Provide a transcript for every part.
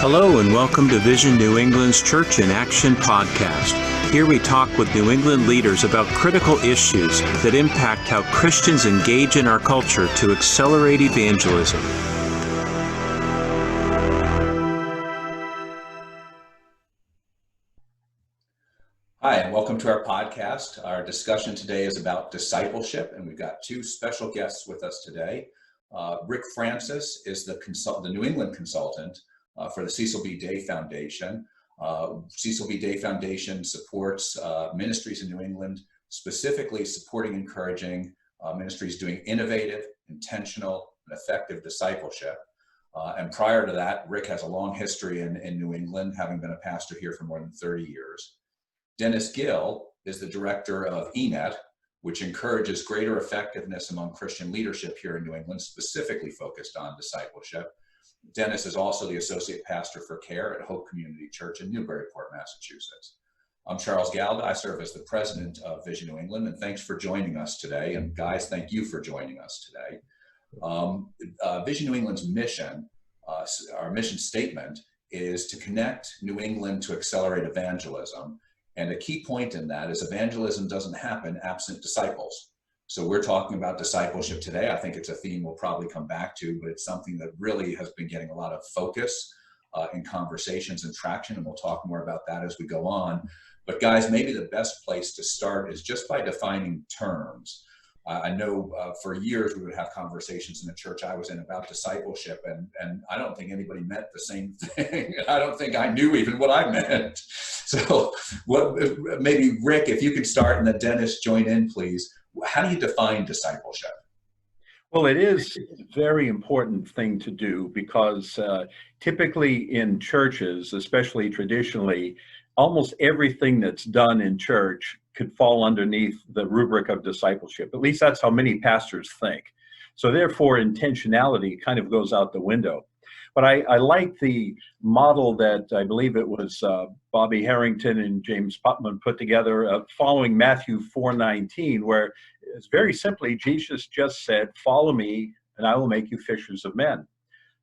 Hello and welcome to Vision New England's Church in Action podcast. Here we talk with New England leaders about critical issues that impact how Christians engage in our culture to accelerate evangelism. Hi, and welcome to our podcast. Our discussion today is about discipleship, and we've got two special guests with us today. Rick Francis is the New England consultant for the Cecil B. Day Foundation. Cecil B. Day Foundation supports ministries in New England, specifically supporting, encouraging ministries doing innovative, intentional, and effective discipleship. And prior to that, Rick has a long history in New England, having been a pastor here for more than 30 years. Dennis Gill is the director of ENET, which encourages greater effectiveness among Christian leadership here in New England, specifically focused on discipleship. Dennis is also the associate pastor for care at Hope Community Church in Newburyport, Massachusetts. I'm Charles Galda. I serve as the president of Vision New England, and thanks for joining us today. And guys, thank you for joining us today. Vision New England's mission, our mission statement, is to connect New England to accelerate evangelism. And a key point in that is evangelism doesn't happen absent disciples. So we're talking about discipleship today. I think it's a theme we'll probably come back to, but it's something that really has been getting a lot of focus in conversations and traction, and we'll talk more about that as we go on. But guys, maybe the best place to start is just by defining terms. I know for years we would have conversations in the church I was in about discipleship, and I don't think anybody meant the same thing. I don't think I knew even what I meant. So maybe Rick, if you could start, and then Dennis join in, please. How do you define discipleship? Well, it is a very important thing to do because typically in churches, especially traditionally, almost everything that's done in church could fall underneath the rubric of discipleship. At least that's how many pastors think. So therefore, intentionality kind of goes out the window. But I like the model that I believe it was Bobby Harrington and James Putman put together following Matthew 4:19, where it's very simply, Jesus just said, "Follow me, and I will make you fishers of men."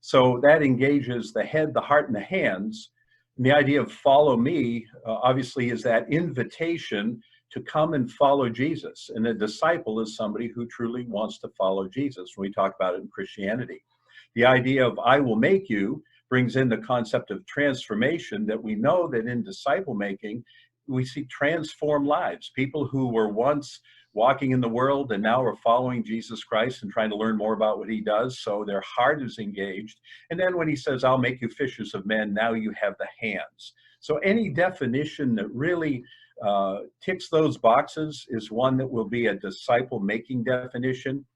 So that engages the head, the heart, and the hands. And the idea of follow me, obviously, is that invitation to come and follow Jesus. And a disciple is somebody who truly wants to follow Jesus when we talk about it in Christianity. The idea of I will make you brings in the concept of transformation, that we know that in disciple making, we see transformed lives. People who were once walking in the world and now are following Jesus Christ and trying to learn more about what he does. So their heart is engaged. And then when he says, I'll make you fishers of men, now you have the hands. So any definition that really ticks those boxes is one that will be a disciple making definition.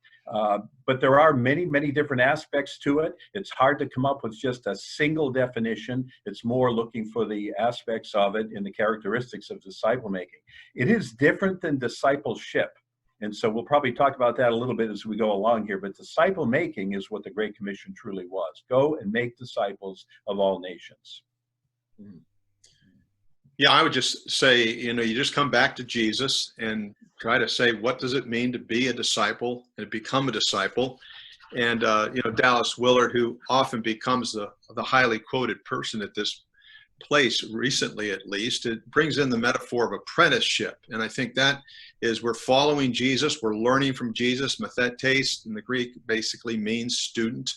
But there are many, many different aspects to it. It's hard to come up with just a single definition. It's more looking for the aspects of it and the characteristics of disciple making. It is different than discipleship. And so we'll probably talk about that a little bit as we go along here. But disciple making is what the Great Commission truly was. Go and make disciples of all nations. Yeah, I would just say, you just come back to Jesus and try to say, what does it mean to be a disciple and become a disciple? And, Dallas Willard, who often becomes the highly quoted person at this place, recently at least, it brings in the metaphor of apprenticeship. And I think that is, we're following Jesus, we're learning from Jesus. Mathetes in the Greek basically means student.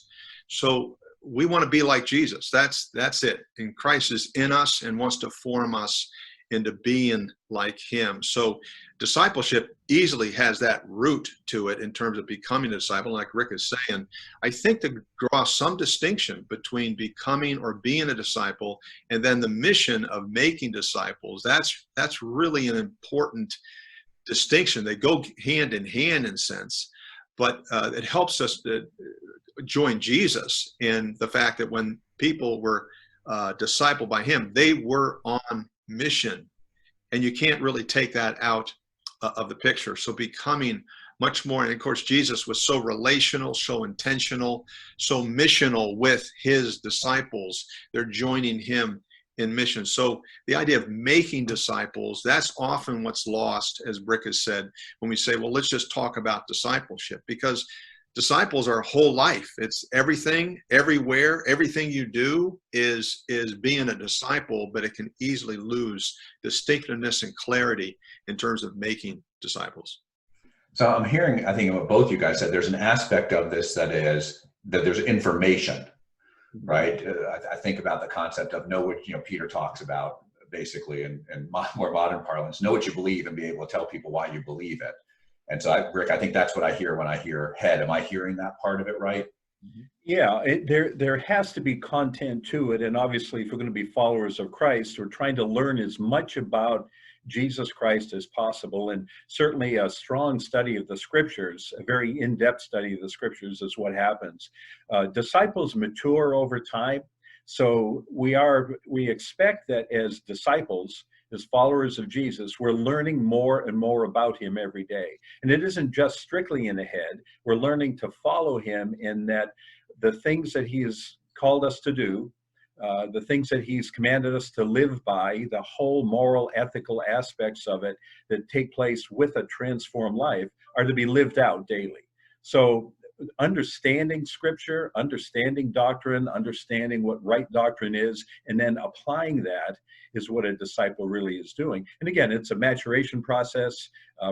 So we want to be like Jesus. That's it. And Christ is in us and wants to form us into being like him. So discipleship easily has that root to it in terms of becoming a disciple. Like Rick is saying, I think to draw some distinction between becoming or being a disciple and then the mission of making disciples, that's really an important distinction. They go hand in hand in a sense, but it helps us to join Jesus in the fact that when people were discipled by him, they were on mission, and you can't really take that out of the picture. So becoming much more, and of course Jesus was so relational, so intentional, so missional with his disciples. They're joining him in mission. So the idea of making disciples, that's often what's lost, as Rick has said, when we say, well, let's just talk about discipleship, because disciples are whole life. It's everything, everywhere. Everything you do is being a disciple, but it can easily lose distinctiveness and clarity in terms of making disciples. So I'm hearing, I think what both you guys said, there's an aspect of this that there's information, right? I think about the concept of know what, Peter talks about basically in more modern parlance, know what you believe and be able to tell people why you believe it. And so, Rick, I think that's what I hear when I hear head. Am I hearing that part of it right? Yeah, there has to be content to it. And obviously, if we're going to be followers of Christ, we're trying to learn as much about Jesus Christ as possible. And certainly a strong study of the scriptures, a very in-depth study of the scriptures is what happens. Disciples mature over time. So we expect that as disciples, as followers of Jesus, we're learning more and more about him every day. And it isn't just strictly in the head. We're learning to follow him in that the things that he has called us to do, the things that he's commanded us to live by, the whole moral, ethical aspects of it that take place with a transformed life are to be lived out daily. So understanding scripture, understanding doctrine, understanding what right doctrine is, and then applying that is what a disciple really is doing. And again, it's a maturation process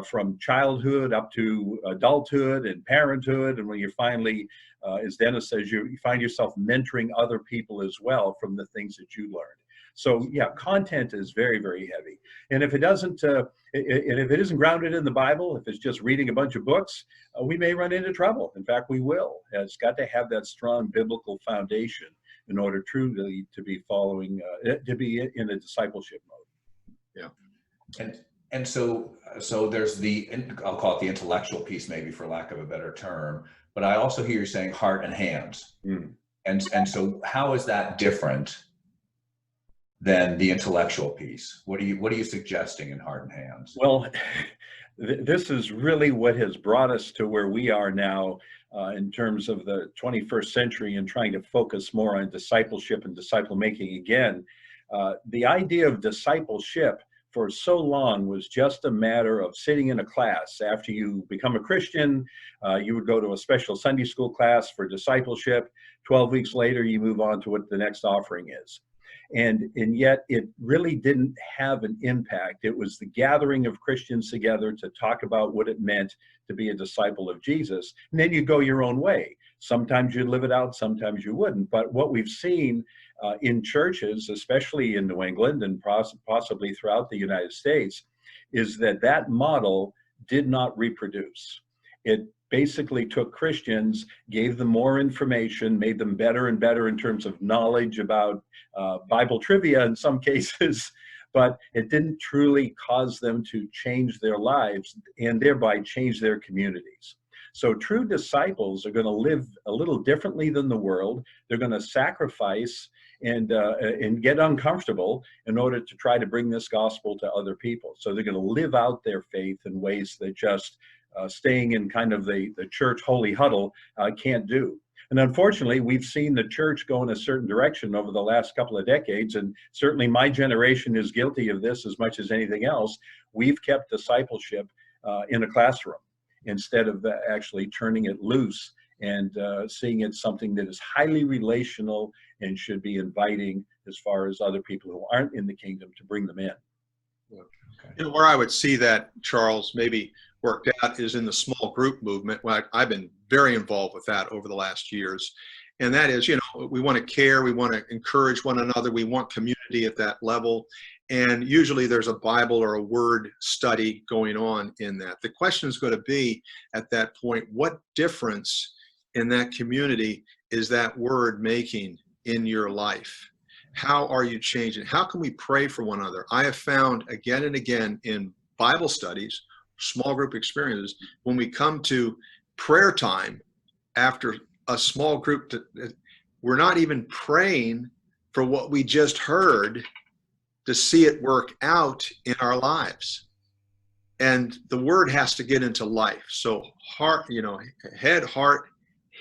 from childhood up to adulthood and parenthood. And when you finally, as Dennis says, you find yourself mentoring other people as well from the things that you learned. So yeah, content is very, very heavy. And if it doesn't, and if it isn't grounded in the Bible, if it's just reading a bunch of books, we may run into trouble. In fact, we will. It's got to have that strong biblical foundation in order truly to be following, to be in a discipleship mode. Yeah. And so there's I'll call it the intellectual piece, maybe for lack of a better term, but I also hear you saying heart and hands. And so how is that different than the intellectual piece? What are you suggesting in heart and hands? Well, this is really what has brought us to where we are now in terms of the 21st century and trying to focus more on discipleship and disciple making again. The idea of discipleship for so long was just a matter of sitting in a class. After you become a Christian, you would go to a special Sunday school class for discipleship. 12 weeks later, you move on to what the next offering is. And yet it really didn't have an impact. It was the gathering of Christians together to talk about what it meant to be a disciple of Jesus. And then you go your own way. Sometimes you'd live it out, sometimes you wouldn't. But what we've seen in churches, especially in New England and possibly throughout the United States, is that model did not reproduce. It basically took Christians, gave them more information, made them better and better in terms of knowledge about Bible trivia in some cases, but it didn't truly cause them to change their lives and thereby change their communities. So true disciples are going to live a little differently than the world. They're going to sacrifice and get uncomfortable in order to try to bring this gospel to other people. So they're going to live out their faith in ways that just staying in kind of the church holy huddle can't do. And unfortunately, we've seen the church go in a certain direction over the last couple of decades, and certainly my generation is guilty of this as much as anything else. We've kept discipleship in a classroom instead of actually turning it loose and seeing it something that is highly relational and should be inviting as far as other people who aren't in the kingdom to bring them in. Okay. You know, where I would see that, Charles, maybe worked out is in the small group movement. Well, I've been very involved with that over the last years. And that is, you know, we want to care, we want to encourage one another, we want community at that level. And usually there's a Bible or a word study going on in that. The question is going to be at that point, what difference in that community is that word making in your life? How are you changing? How can we pray for one another? I have found again and again in Bible studies, small group experiences, when we come to prayer time after a small group, we're not even praying for what we just heard to see it work out in our lives. And the word has to get into life. So heart, you know, head, heart,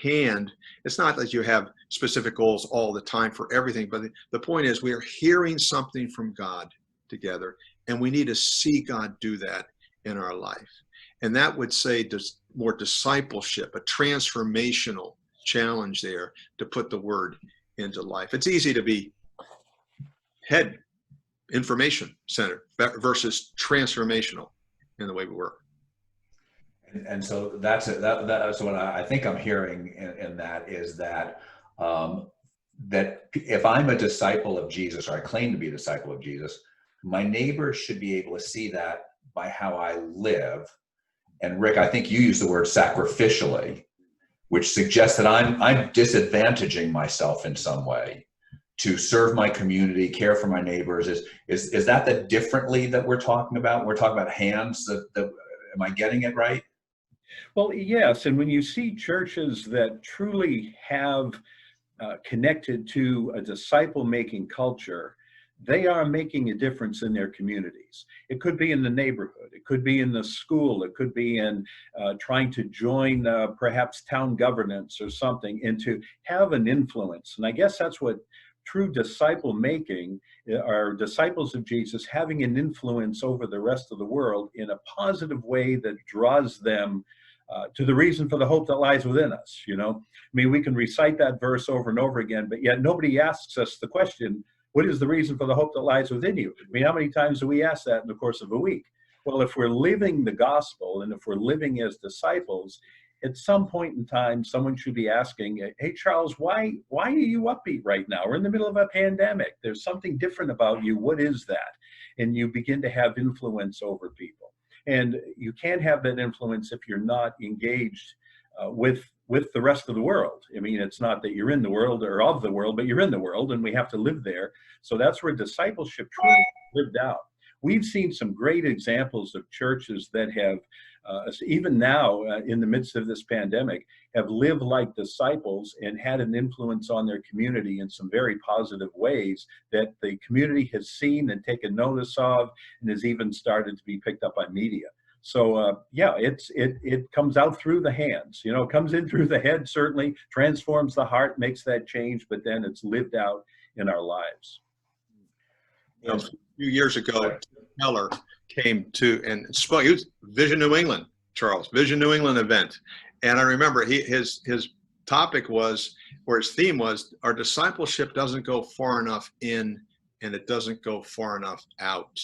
hand. It's not that you have specific goals all the time for everything, but the point is we are hearing something from God together, and we need to see God do that in our life. And that would say, more discipleship, a transformational challenge there to put the word into life. It's easy to be head information centered versus transformational in the way we work. And so that's what I think I'm hearing in that is that that if I'm a disciple of Jesus, or I claim to be a disciple of Jesus, my neighbors should be able to see that by how I live. And Rick, I think you used the word sacrificially, which suggests that I'm disadvantaging myself in some way to serve my community, care for my neighbors. Is that the differently that we're talking about? We're talking about hands. Am I getting it right? Well, yes. And when you see churches that truly have connected to a disciple-making culture, they are making a difference in their communities. It could be in the neighborhood, it could be in the school, it could be in trying to join perhaps town governance or something, and to have an influence. And I guess that's what true disciple making are, disciples of Jesus having an influence over the rest of the world in a positive way that draws them to the reason for the hope that lies within us. You know, I mean, we can recite that verse over and over again, but yet nobody asks us the question, what is the reason for the hope that lies within you? I mean, how many times do we ask that in the course of a week? Well, if we're living the gospel and if we're living as disciples, at some point in time, someone should be asking, hey, Charles, why are you upbeat right now? We're in the middle of a pandemic. There's something different about you. What is that? And you begin to have influence over people. And you can't have that influence if you're not engaged with the rest of the world. I mean, it's not that you're in the world or of the world, but you're in the world and we have to live there. So that's where discipleship truly lived out. We've seen some great examples of churches that have, even now in the midst of this pandemic, have lived like disciples and had an influence on their community in some very positive ways that the community has seen and taken notice of, and has even started to be picked up by media. So yeah, it comes out through the hands, you know, it comes in through the head, certainly transforms the heart, makes that change, but then it's lived out in our lives. You know, a few years ago, Tim Keller came to and spoke. He was Vision New England, Charles, Vision New England event. And I remember his topic was, or his theme was, our discipleship doesn't go far enough in and it doesn't go far enough out.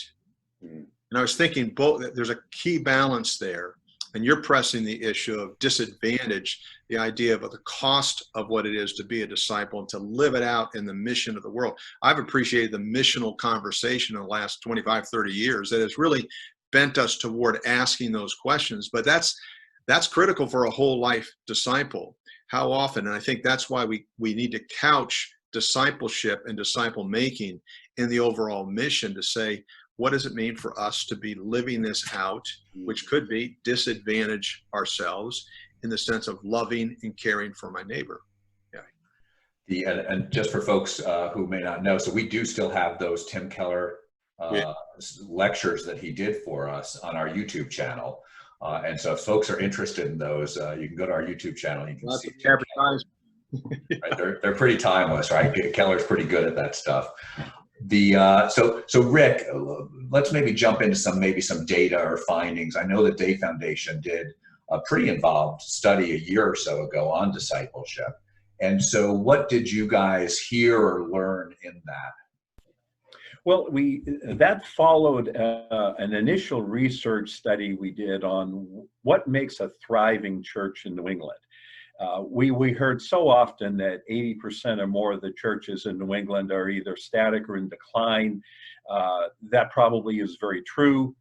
Mm. And I was thinking there's a key balance there. And you're pressing the issue of disadvantage, the idea of the cost of what it is to be a disciple and to live it out in the mission of the world. I've appreciated the missional conversation in the last 25, 30 years that has really bent us toward asking those questions. But that's critical for a whole life disciple. How often, and I think that's why we need to couch discipleship and disciple making in the overall mission to say, what does it mean for us to be living this out, which could be disadvantage ourselves in the sense of loving and caring for my neighbor. Yeah. And just for folks who may not know, so we do still have those Tim Keller lectures that he did for us on our YouTube channel. And so if folks are interested in those, you can go to our YouTube channel. You can see right? They're pretty timeless, right? Keller's pretty good at that stuff. So Rick, let's maybe jump into some data or findings. I know the Day Foundation did a pretty involved study a year or so ago on discipleship. And so what did you guys hear or learn in that? Well, that followed an initial research study we did on what makes a thriving church in New England. We heard so often that 80% or more of the churches in New England are either static or in decline. That probably is very true.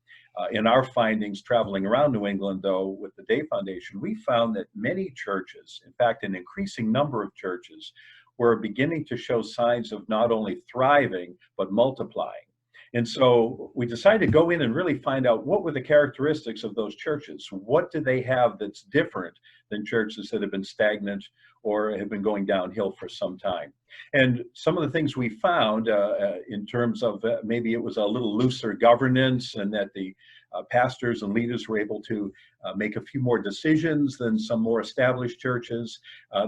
In our findings traveling around New England, though, with the Day Foundation, we found that many churches, in fact, an increasing number of churches, were beginning to show signs of not only thriving, but multiplying. And so we decided to go in and really find out what were the characteristics of those churches. What do they have that's different than churches that have been stagnant or have been going downhill for some time? And some of the things we found in terms of maybe it was a little looser governance and that the pastors and leaders were able to make a few more decisions than some more established churches.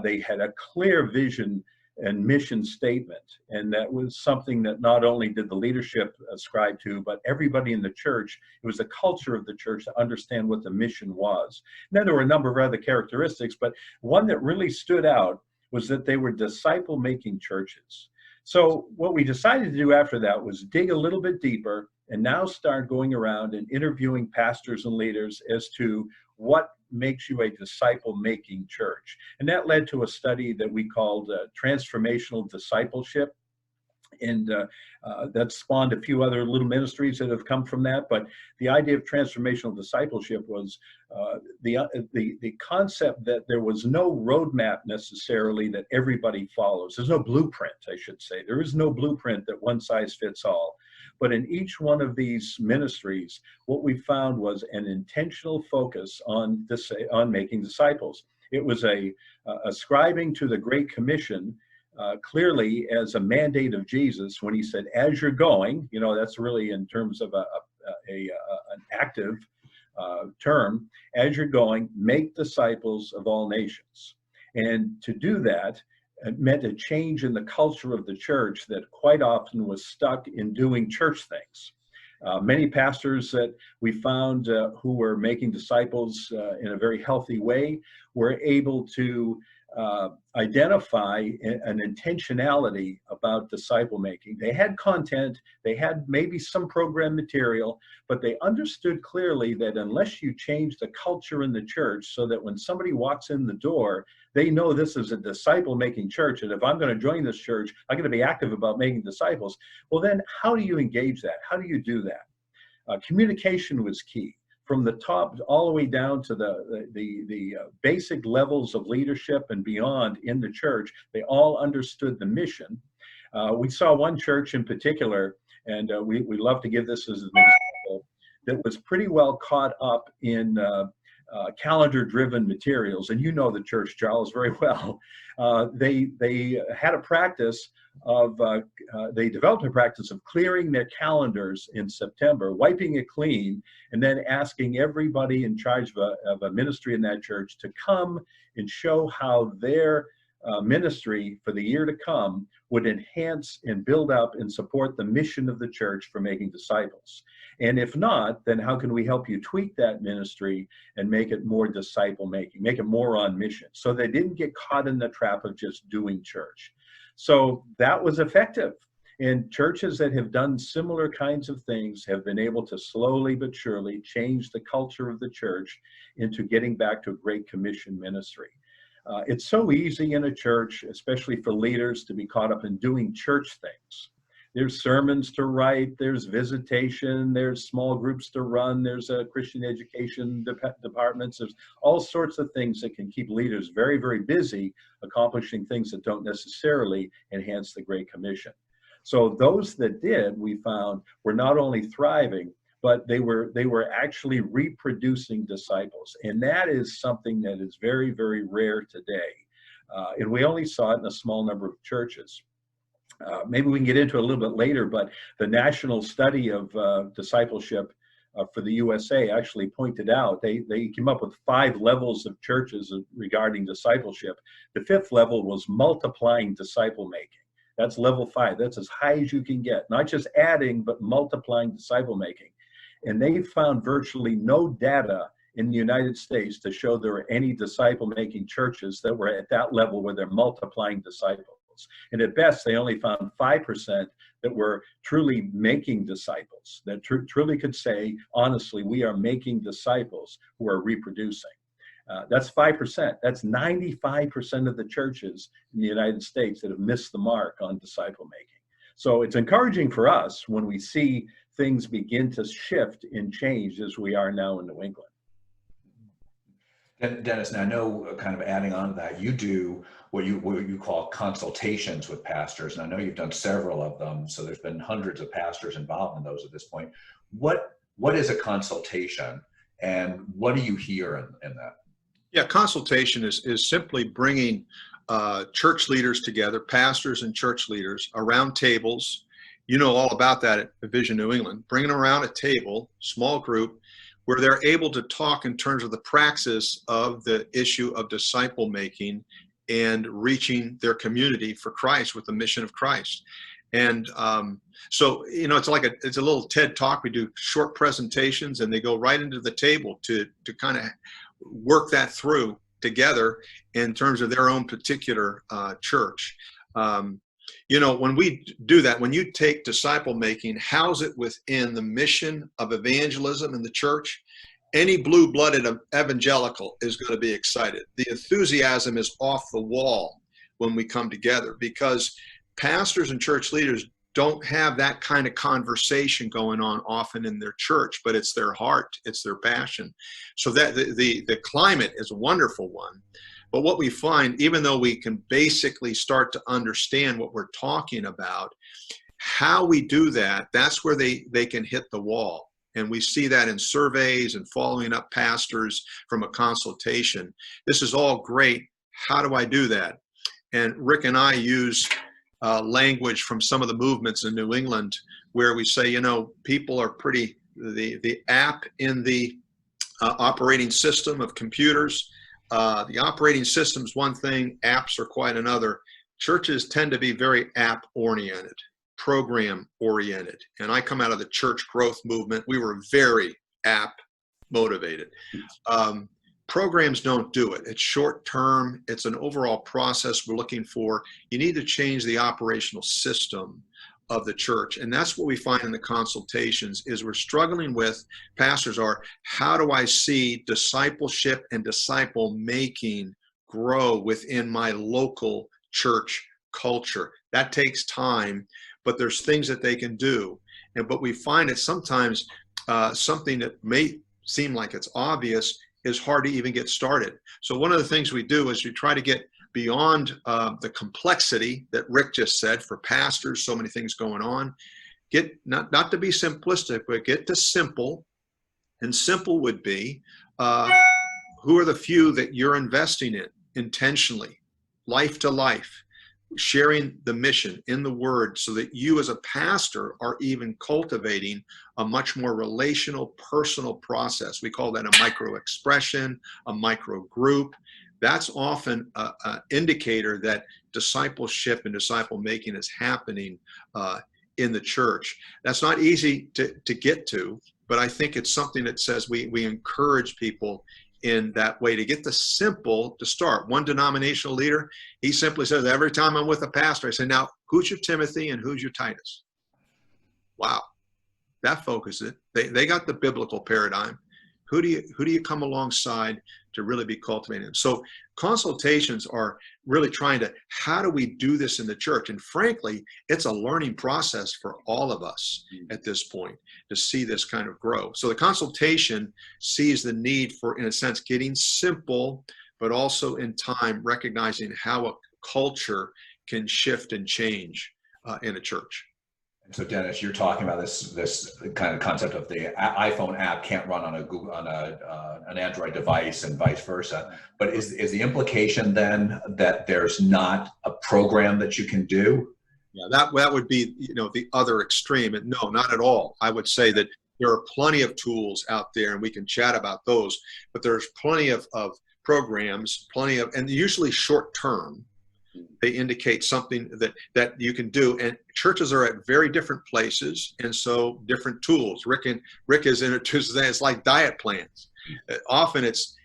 They had a clear vision and mission statement. And that was something that not only did the leadership ascribe to, but everybody in the church. It was the culture of the church to understand what the mission was. And then there were a number of other characteristics, but one that really stood out was that they were disciple-making churches. So what we decided to do after that was dig a little bit deeper and now start going around and interviewing pastors and leaders as to what makes you a disciple-making church. And that led to a study that we called transformational discipleship. And that spawned a few other little ministries that have come from that. But the idea of transformational discipleship was the concept that there was no roadmap necessarily that everybody follows. There's no blueprint, I should say. There is no blueprint that one size fits all. But in each one of these ministries, what we found was an intentional focus on making disciples. It was ascribing to the Great Commission clearly as a mandate of Jesus when he said, as you're going, that's really in terms of an active term, as you're going, make disciples of all nations. And to do that, it meant a change in the culture of the church that quite often was stuck in doing church things. Many pastors that we found who were making disciples in a very healthy way were able to identify an intentionality about disciple making. They had content, they had maybe some program material, but they understood clearly that unless you change the culture in the church so that when somebody walks in the door, they know this is a disciple making church, and if I'm going to join this church, I'm going to be active about making disciples. Well, then how do you engage that? How do you do that? Communication was key. From the top all the way down to the basic levels of leadership and beyond in the church, they all understood the mission. We saw one church in particular, and we love to give this as an example, that was pretty well caught up in calendar-driven materials. And you know the church, Charles, very well. They had a practice of, they developed a practice of clearing their calendars in September, wiping it clean, and then asking everybody in charge of a ministry in that church to come and show how their ministry for the year to come would enhance and build up and support the mission of the church for making disciples. And if not, then how can we help you tweak that ministry and make it more disciple making, make it more on mission, so they didn't get caught in the trap of just doing church. So that was effective. And churches that have done similar kinds of things have been able to slowly but surely change the culture of the church into getting back to a Great Commission ministry. It's so easy in a church, especially for leaders, to be caught up in doing church things. There's sermons to write, there's visitation, there's small groups to run, there's Christian education departments, there's all sorts of things that can keep leaders very, very busy accomplishing things that don't necessarily enhance the Great Commission. So those that did, we found, were not only thriving, but they were actually reproducing disciples. And that is something that is very, very rare today. And we only saw it in a small number of churches. Maybe we can get into it a little bit later, but the national study of discipleship for the USA actually pointed out, they came up with 5 levels of churches regarding discipleship. The 5th level was multiplying disciple making. That's level 5. That's as high as you can get, not just adding, but multiplying disciple making. And they found virtually no data in the United States to show there were any disciple-making churches that were at that level where they're multiplying disciples. And at best, they only found 5% that were truly making disciples, that truly could say, honestly, we are making disciples who are reproducing. That's 5%. That's 95% of the churches in the United States that have missed the mark on disciple-making. So it's encouraging for us when we see things begin to shift and change as we are now in New England. Dennis, now I know, kind of adding on to that, you do what you call consultations with pastors, and I know you've done several of them, so there's been hundreds of pastors involved in those at this point. What is a consultation, and what do you hear in that? Yeah, consultation is simply bringing church leaders together, pastors and church leaders, around tables. You know all about that at Vision New England. Bringing them around a table, small group, where they're able to talk in terms of the praxis of the issue of disciple making and reaching their community for Christ with the mission of Christ. And so, it's like it's a little TED talk. We do short presentations, and they go right into the table to kind of work that through together in terms of their own particular church. When we do that, when you take disciple making, house it within the mission of evangelism in the church, any blue-blooded evangelical is going to be excited. The enthusiasm is off the wall when we come together, because pastors and church leaders don't have that kind of conversation going on often in their church, but it's their heart, it's their passion. So that the climate is a wonderful one. But what we find, even though we can basically start to understand what we're talking about, how we do that, that's where they can hit the wall. And we see that in surveys and following up pastors from a consultation. This is all great. How do I do that? And Rick and I use language from some of the movements in New England where we say, people are pretty, the app in the operating system of computers, the operating system's one thing, apps are quite another. Churches tend to be very app-oriented, program-oriented. And I come out of the church growth movement. We were very app-motivated. Programs don't do it. It's short-term. It's an overall process we're looking for. You need to change the operational system of the church. And that's what we find in the consultations is we're struggling with, pastors are, how do I see discipleship and disciple making grow within my local church culture? That takes time, but there's things that they can do. But we find that sometimes something that may seem like it's obvious is hard to even get started. So one of the things we do is we try to get beyond the complexity that Rick just said for pastors, so many things going on. Get not to be simplistic, but get to simple. And simple would be, who are the few that you're investing in intentionally, life to life, sharing the mission in the word, so that you as a pastor are even cultivating a much more relational, personal process. We call that a micro expression, a micro group. That's often an indicator that discipleship and disciple making is happening in the church. That's not easy to get to, but I think it's something that says we encourage people in that way to get the simple to start. One denominational leader, he simply says, every time I'm with a pastor, I say, now, who's your Timothy and who's your Titus? Wow, that focuses it. They got the biblical paradigm. Who do you come alongside to really be cultivating them? So consultations are really trying to, how do we do this in the church? And frankly, it's a learning process for all of us at this point to see this kind of grow. So the consultation sees the need for, in a sense, getting simple, but also in time recognizing how a culture can shift and change in a church. So Dennis, you're talking about this kind of concept of the iPhone app can't run on an Android device and vice versa. But is the implication then that there's not a program that you can do? Yeah, that would be the other extreme. And no, not at all. I would say that there are plenty of tools out there, and we can chat about those. But there's plenty of programs, and usually short term. They indicate something that you can do, and churches are at very different places, and so different tools. Rick is introduced today. It's like diet plans. Often it's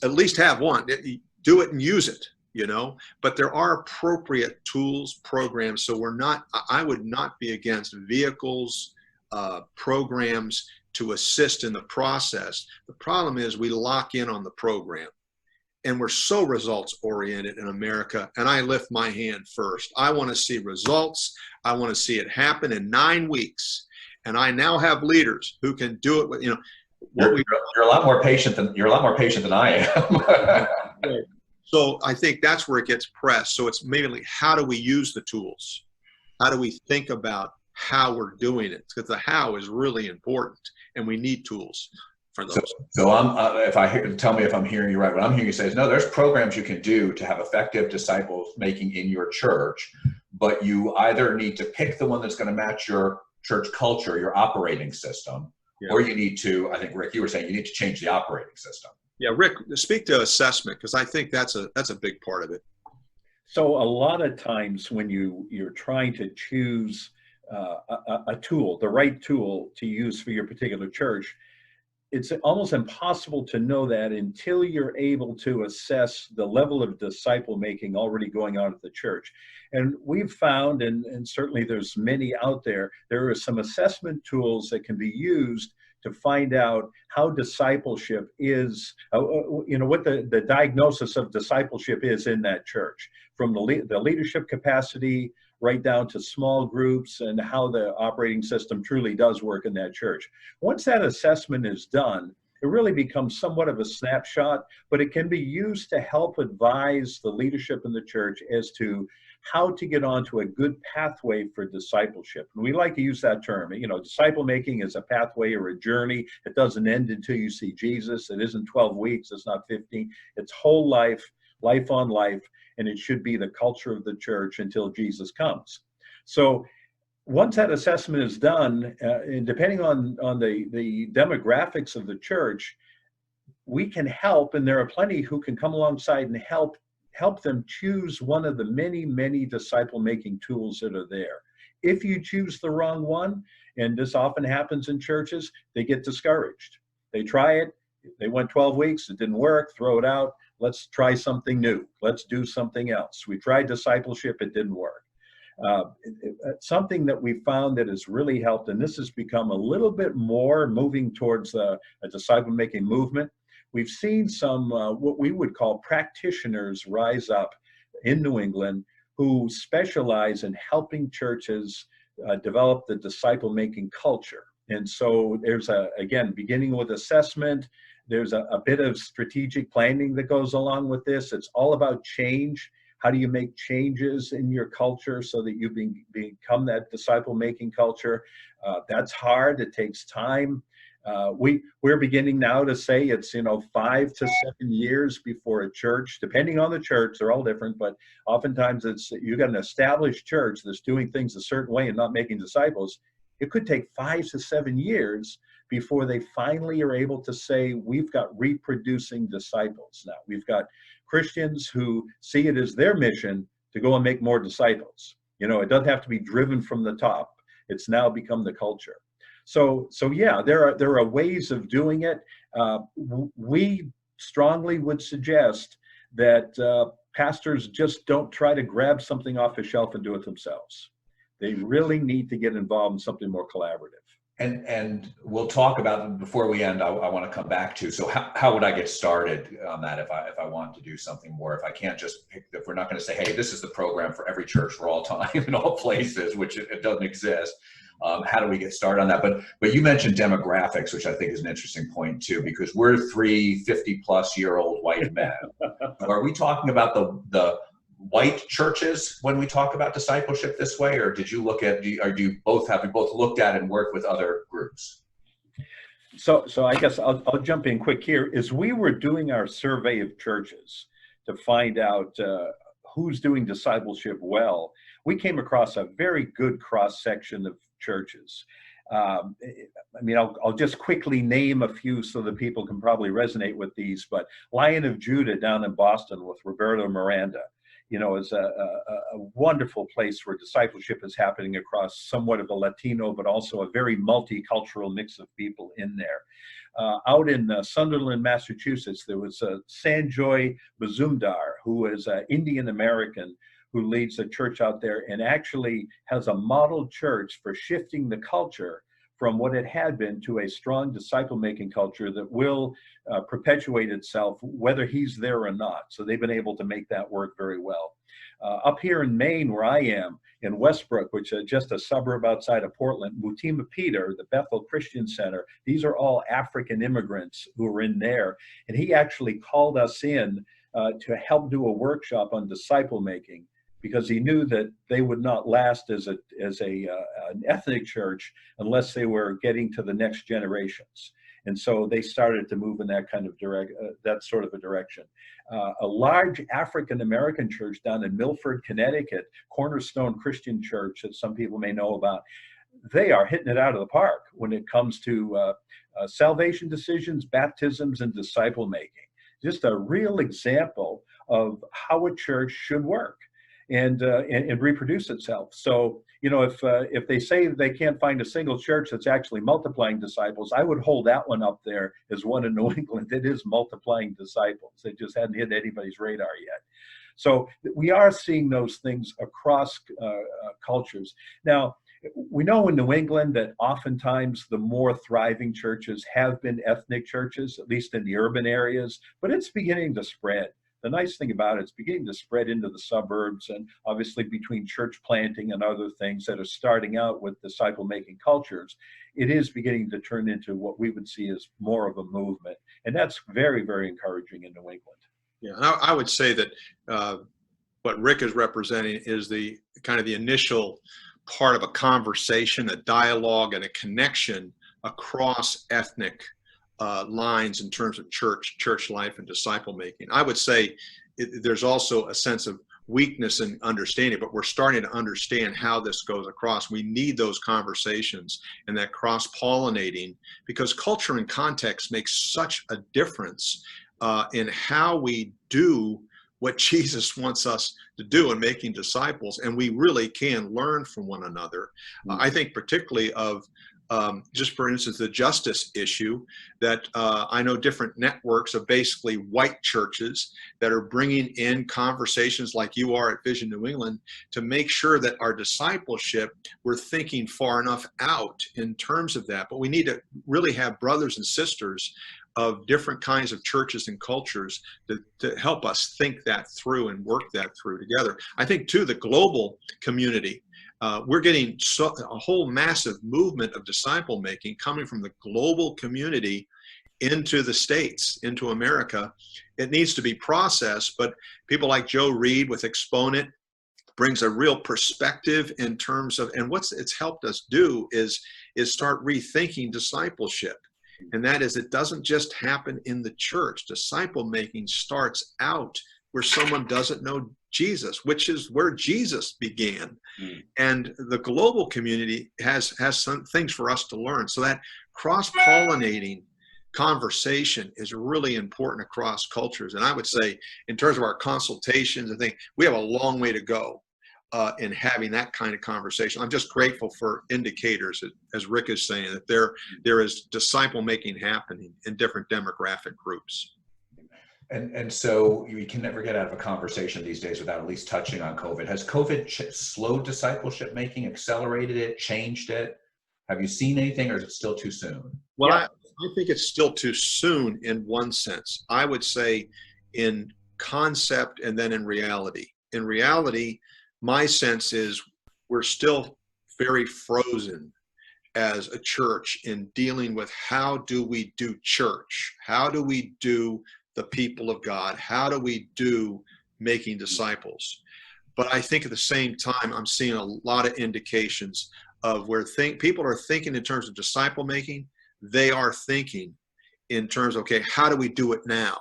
at least have one. Do it and use it, But there are appropriate tools, programs. So I would not be against vehicles, programs to assist in the process. The problem is we lock in on the program. And we're so results oriented in America. And I lift my hand first. I want to see results. I want to see it happen in 9 weeks. And I now have leaders who can do it with, You're a lot more patient than I am. So I think that's where it gets pressed. So it's mainly, how do we use the tools? How do we think about how we're doing it? Because the how is really important, and we need tools. So tell me if I'm hearing you right. What I'm hearing you say is, no, there's programs you can do to have effective disciple making in your church, but you either need to pick the one that's going to match your church culture, your operating system, or you need to, I think, Rick, you were saying you need to change the operating system. Yeah, Rick, speak to assessment, because I think that's a big part of it. So a lot of times when you're trying to choose a tool, the right tool to use for your particular church, it's almost impossible to know that until you're able to assess the level of disciple making already going on at the church. And we've found, and certainly there's many out there, there are some assessment tools that can be used to find out how discipleship is, what the diagnosis of discipleship is in that church, from the leadership capacity right down to small groups, and how the operating system truly does work in that church. Once that assessment is done, it really becomes somewhat of a snapshot, but it can be used to help advise the leadership in the church as to how to get onto a good pathway for discipleship. And we like to use that term. Disciple making is a pathway or a journey. It doesn't end until you see Jesus. It isn't 12 weeks. It's not 15. It's whole life, life on life, and it should be the culture of the church until Jesus comes. So once that assessment is done, and depending on the demographics of the church, we can help, and there are plenty who can come alongside and help them choose one of the many, many disciple-making tools that are there. If you choose the wrong one, and this often happens in churches, they get discouraged. They try it, they went 12 weeks, it didn't work, throw it out, let's try something new, let's do something else. We tried discipleship, it didn't work. Something that we found that has really helped, and this has become a little bit more moving towards a disciple-making movement. We've seen some what we would call practitioners rise up in New England who specialize in helping churches develop the disciple-making culture. And so there's again, beginning with assessment, there's a bit of strategic planning that goes along with this. It's all about change. How do you make changes in your culture so that you become that disciple-making culture? That's hard. It takes time. We're beginning now to say it's 5 to 7 years before a church, depending on the church, they're all different, but oftentimes you got an established church that's doing things a certain way and not making disciples. It could take 5 to 7 years before they finally are able to say, we've got reproducing disciples now. We've got Christians who see it as their mission to go and make more disciples. It doesn't have to be driven from the top. It's now become the culture. So yeah, there are ways of doing it. We strongly would suggest that pastors just don't try to grab something off a shelf and do it themselves. They really need to get involved in something more collaborative. And we'll talk about, before we end, I want to come back to, so how would I get started on that if I want to do something more? If I can't just pick, if we're not going to say, hey, this is the program for every church for all time in all places, which it doesn't exist. How do we get started on that? But you mentioned demographics, which I think is an interesting point too, because we're 3 50-plus-year-old white men. Are we talking about the white churches when we talk about discipleship this way, or did you look at, have you both looked at and worked with other groups? So I guess I'll jump in quick here. As we were doing our survey of churches to find out who's doing discipleship well, we came across a very good cross-section of churches. I'll just quickly name a few so that people can probably resonate with these, but Lion of Judah down in Boston with Roberto Miranda, is a wonderful place where discipleship is happening across somewhat of a Latino, but also a very multicultural mix of people in there. Out in Sunderland, Massachusetts, there was Sanjoy Mazumdar, who is an Indian American who leads a church out there and actually has a model church for shifting the culture from what it had been to a strong disciple-making culture that will perpetuate itself whether he's there or not. So they've been able to make that work very well. Up here in Maine, where I am, in Westbrook, which is just a suburb outside of Portland, Mutima Peter, the Bethel Christian Center, these are all African immigrants who are in there. And he actually called us in to help do a workshop on disciple-making, because he knew that they would not last as an ethnic church unless they were getting to the next generations. And so they started to move in that kind of that sort of a direction. A large African-American church down in Milford, Connecticut, Cornerstone Christian Church, that some people may know about, they are hitting it out of the park when it comes to salvation decisions, baptisms, and disciple making. Just a real example of how a church should work. and reproduce itself. So, if they say they can't find a single church that's actually multiplying disciples, I would hold that one up there as one in New England that is multiplying disciples. It just hadn't hit anybody's radar yet. So we are seeing those things across cultures. Now, we know in New England that oftentimes the more thriving churches have been ethnic churches, at least in the urban areas, but it's beginning to spread. The nice thing about it, it's beginning to spread into the suburbs, and obviously between church planting and other things that are starting out with disciple-making cultures, it is beginning to turn into what we would see as more of a movement. And that's very, very encouraging in New England. Yeah, and I would say that what Rick is representing is the kind of the initial part of a conversation, a dialogue, and a connection across ethnic lines in terms of church life and disciple making. I would say there's also a sense of weakness in understanding, but we're starting to understand how this goes across. We need those conversations and that cross-pollinating, because culture and context makes such a difference in how we do what Jesus wants us to do in making disciples, and we really can learn from one another. I think particularly of just for instance, the justice issue, that I know different networks of basically white churches that are bringing in conversations like you are at Vision New England to make sure that our discipleship, we're thinking far enough out in terms of that. But we need to really have brothers and sisters of different kinds of churches and cultures to help us think that through and work that through together. I think too, the global community, we're getting a whole massive movement of disciple making coming from the global community into the States, into America. It needs to be processed, but people like Joe Reed with Exponent brings a real perspective in terms of, and what it's helped us do is start rethinking discipleship. And that is, it doesn't just happen in the church. Disciple making starts out where someone doesn't know Jesus, which is where Jesus began. And the global community has some things for us to learn. So that cross-pollinating conversation is really important across cultures. And I would say, in terms of our consultations, I think we have a long way to go in having that kind of conversation. I'm just grateful for indicators, as Rick is saying, that there is disciple making happening in different demographic groups. And so you can never get out of a conversation these days without at least touching on COVID. Has COVID slowed discipleship making, accelerated it, changed it? Have you seen anything, or is it still too soon? Well, I think it's still too soon in one sense. I would say in concept and then in reality. In reality, my sense is we're still very frozen as a church in dealing with how do we do church? How do we do the people of God? How do we do making disciples? But I think at the same time, I'm seeing a lot of indications of where people are thinking in terms of disciple making. They are thinking in terms of, okay, how do we do it now?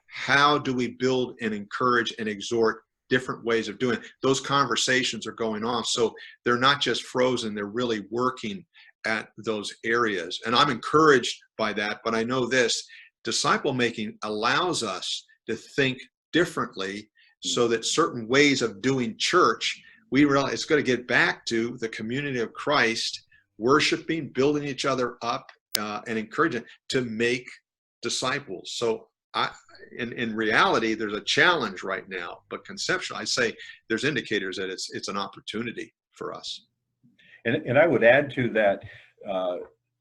How do we build and encourage and exhort different ways of doing it? Those conversations are going on. So they're not just frozen, they're really working at those areas. And I'm encouraged by that, but I know this, disciple making allows us to think differently so that certain ways of doing church, we realize it's going to get back to the community of Christ, worshiping, building each other up, and encouraging to make disciples. So in reality, there's a challenge right now, but conceptually, I say there's indicators that it's an opportunity for us. And I would add to that,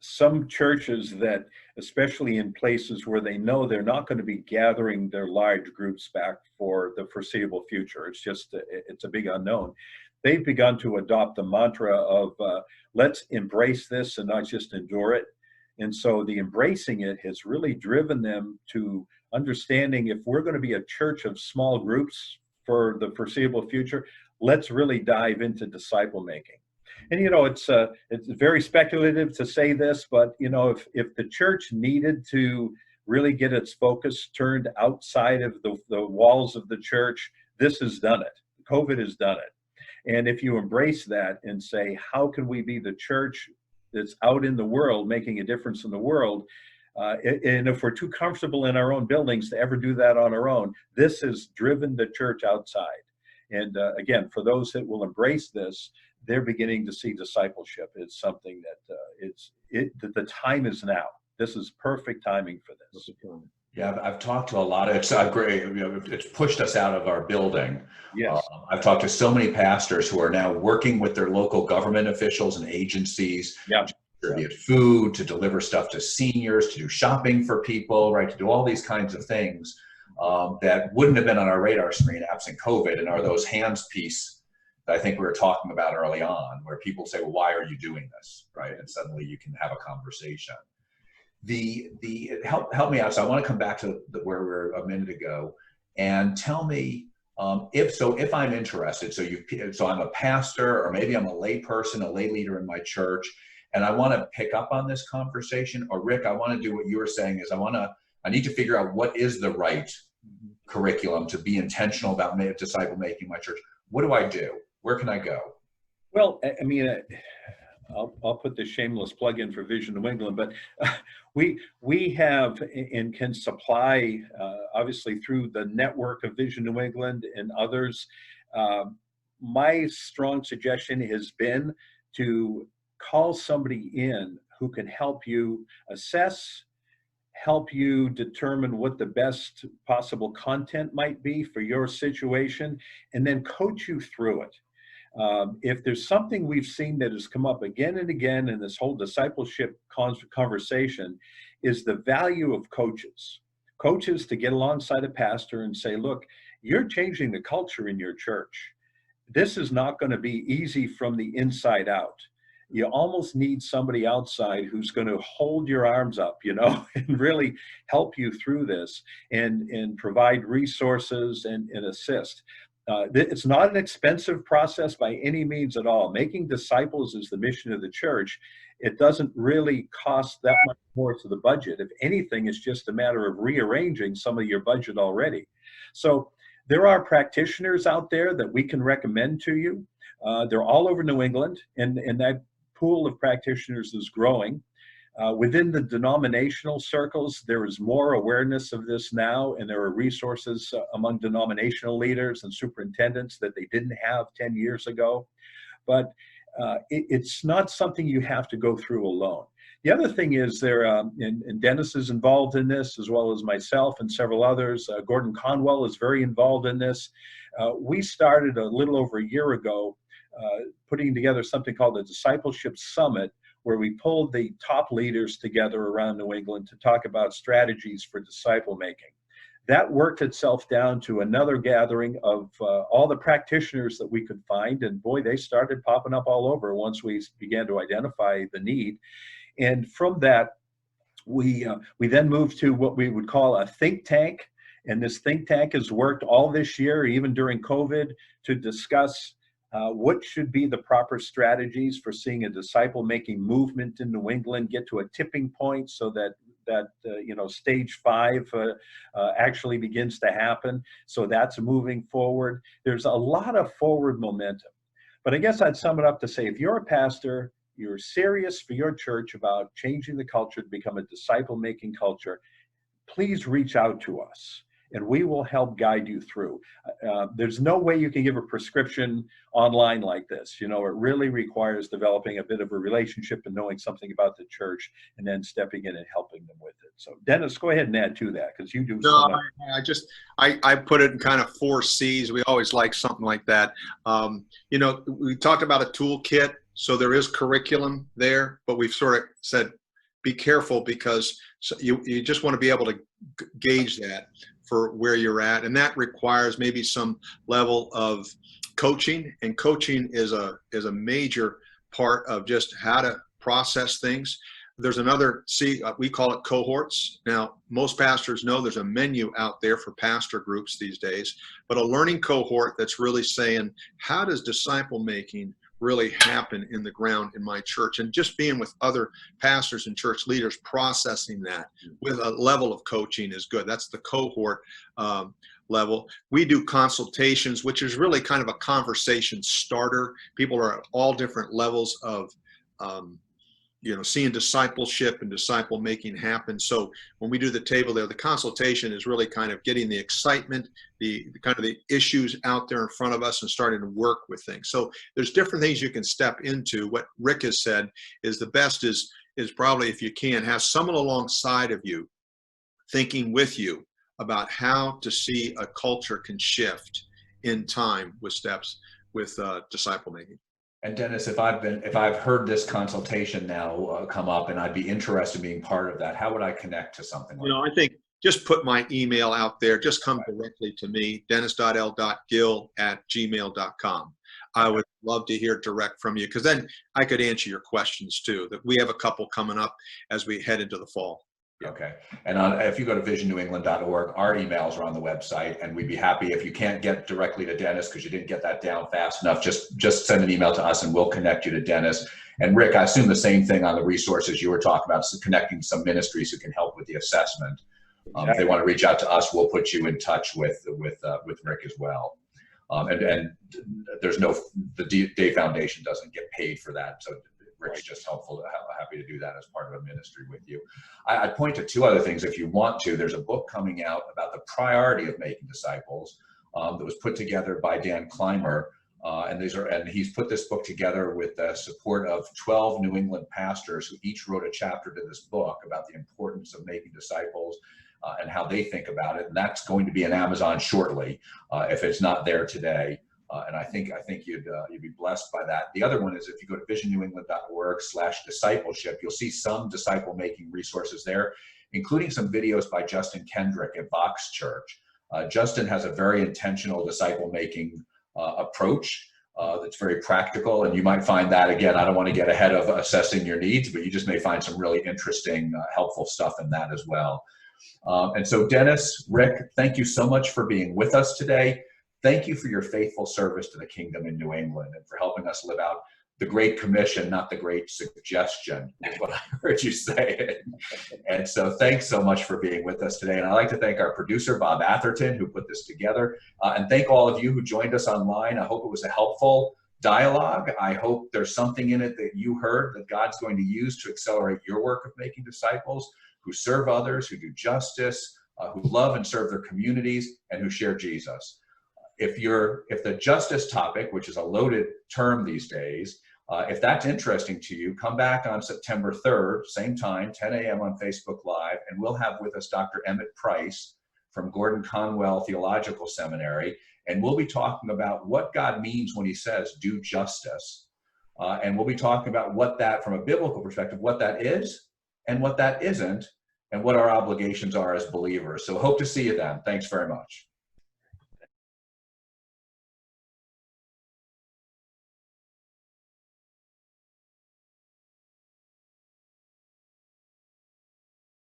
some churches that, especially in places where they know they're not going to be gathering their large groups back for the foreseeable future, it's a big unknown. They've begun to adopt the mantra of let's embrace this and not just endure it. And so the embracing it has really driven them to understanding, if we're going to be a church of small groups for the foreseeable future, let's really dive into disciple making. And, it's very speculative to say this, but, if the church needed to really get its focus turned outside of the walls of the church, this has done it. COVID has done it. And if you embrace that and say, how can we be the church that's out in the world, making a difference in the world? And if we're too comfortable in our own buildings to ever do that on our own, this has driven the church outside. And again, for those that will embrace this, they're beginning to see discipleship is something that the time is now. This is perfect timing for this. Yeah, I've talked to a lot of, it's pushed us out of our building. Yes. I've talked to so many pastors who are now working with their local government officials and agencies Yeah. to distribute food, to deliver stuff to seniors, to do shopping for people, right? To do all these kinds of things that wouldn't have been on our radar screen absent COVID, and are those hands piece that I think we were talking about early on, where people say, well, why are you doing this, right? And suddenly you can have a conversation. Help me out. So I want to come back to where we were a minute ago, and tell me if I'm interested. So I'm a pastor, or maybe I'm a lay person, a lay leader in my church, and I want to pick up on this conversation. Or Rick, I want to do what you were saying. Is I need to figure out what is the right curriculum to be intentional about disciple making my church. What do I do? Where can I go? Well, I mean, I'll put the shameless plug in for Vision New England, but we have and can supply, obviously through the network of Vision New England and others. My strong suggestion has been to call somebody in who can help you assess, help you determine what the best possible content might be for your situation, and then coach you through it. If there's something we've seen that has come up again and again in this whole discipleship conversation, is the value of coaches. Coaches to get alongside a pastor and say, look, you're changing the culture in your church. This is not going to be easy from the inside out. You almost need somebody outside who's going to hold your arms up, and really help you through this and provide resources and assist. It's not an expensive process by any means at all. Making disciples is the mission of the church. It doesn't really cost that much more to the budget. If anything, it's just a matter of rearranging some of your budget already. So there are practitioners out there that we can recommend to you. They're all over New England, and that pool of practitioners is growing. Within the denominational circles, there is more awareness of this now, and there are resources among denominational leaders and superintendents that they didn't have 10 years ago. But it's not something you have to go through alone. The other thing is and Dennis is involved in this, as well as myself and several others. Gordon Conwell is very involved in this. We started a little over a year ago putting together something called the Discipleship Summit, where we pulled the top leaders together around New England to talk about strategies for disciple making. That worked itself down to another gathering of all the practitioners that we could find, and boy, they started popping up all over once we began to identify the need. And from that, we then moved to what we would call a think tank, and this think tank has worked all this year, even during COVID, to discuss what should be the proper strategies for seeing a disciple-making movement in New England get to a tipping point, so that stage 5 actually begins to happen. So that's moving forward. There's a lot of forward momentum. But I guess I'd sum it up to say, if you're a pastor, you're serious for your church about changing the culture to become a disciple-making culture, please reach out to us, and we will help guide you through. There's no way you can give a prescription online like this. It really requires developing a bit of a relationship and knowing something about the church, and then stepping in and helping them with it. So Dennis, go ahead and add to that, because you do so much. I put it in kind of 4 C's. We always like something like that. We talked about a toolkit, so there is curriculum there, but we've sort of said, be careful, because you just want to be able to gauge that for where you're at, and that requires maybe some level of coaching, and coaching is a major part of just how to process things. There's another C, we call it cohorts. Now, most pastors know there's a menu out there for pastor groups these days, but a learning cohort that's really saying, how does disciple making really happen in the ground in my church? And just being with other pastors and church leaders, processing that with a level of coaching is good. That's the cohort level. We do consultations, which is really kind of a conversation starter. People are at all different levels of seeing discipleship and disciple making happen. So when we do the table there, the consultation is really kind of getting the excitement, the kind of the issues out there in front of us and starting to work with things. So there's different things you can step into. What Rick has said is the best is probably, if you can, have someone alongside of you thinking with you about how to see a culture can shift in time with steps with disciple making. And Dennis, if I've heard this consultation now come up and I'd be interested in being part of that, how would I connect to something like that? I think just put my email out there. Just come directly to me, dennis.l.gill@gmail.com. I would love to hear direct from you, because then I could answer your questions too. That we have a couple coming up as we head into the fall. Okay. And if you go to visionnewengland.org, our emails are on the website, and we'd be happy if you can't get directly to Dennis because you didn't get that down fast enough, just send an email to us and we'll connect you to Dennis. And Rick, I assume the same thing on the resources you were talking about, so connecting some ministries who can help with the assessment. If they want to reach out to us, we'll put you in touch with Rick as well. And there's the Day Foundation doesn't get paid for that, so Rick's just happy to do that as part of a ministry with you. I'd point to two other things if you want to. There's a book coming out about the priority of making disciples that was put together by Dan Clymer, and he's put this book together with the support of 12 New England pastors who each wrote a chapter to this book about the importance of making disciples and how they think about it. And that's going to be in Amazon shortly if it's not there today. And I think you'd be blessed by that. The other one is if you go to visionnewengland.org/discipleship, you'll see some disciple making resources there, including some videos by Justin Kendrick at Vox Church. Justin has a very intentional disciple making approach that's very practical, and you might find that, again, I don't want to get ahead of assessing your needs, but you just may find some really interesting, helpful stuff in that as well. And so Dennis, Rick, thank you so much for being with us today. Thank you for your faithful service to the kingdom in New England and for helping us live out the Great Commission, not the Great Suggestion, is what I heard you say. And so thanks so much for being with us today. And I'd like to thank our producer, Bob Atherton, who put this together. And thank all of you who joined us online. I hope it was a helpful dialogue. I hope there's something in it that you heard that God's going to use to accelerate your work of making disciples who serve others, who do justice, who love and serve their communities, and who share Jesus. If the justice topic, which is a loaded term these days, if that's interesting to you, come back on September 3rd, same time, 10 a.m. on Facebook Live, and we'll have with us Dr. Emmett Price from Gordon Conwell Theological Seminary, and we'll be talking about what God means when he says, do justice. And we'll be talking about what that, from a biblical perspective, what that is and what that isn't, and what our obligations are as believers. So hope to see you then. Thanks very much.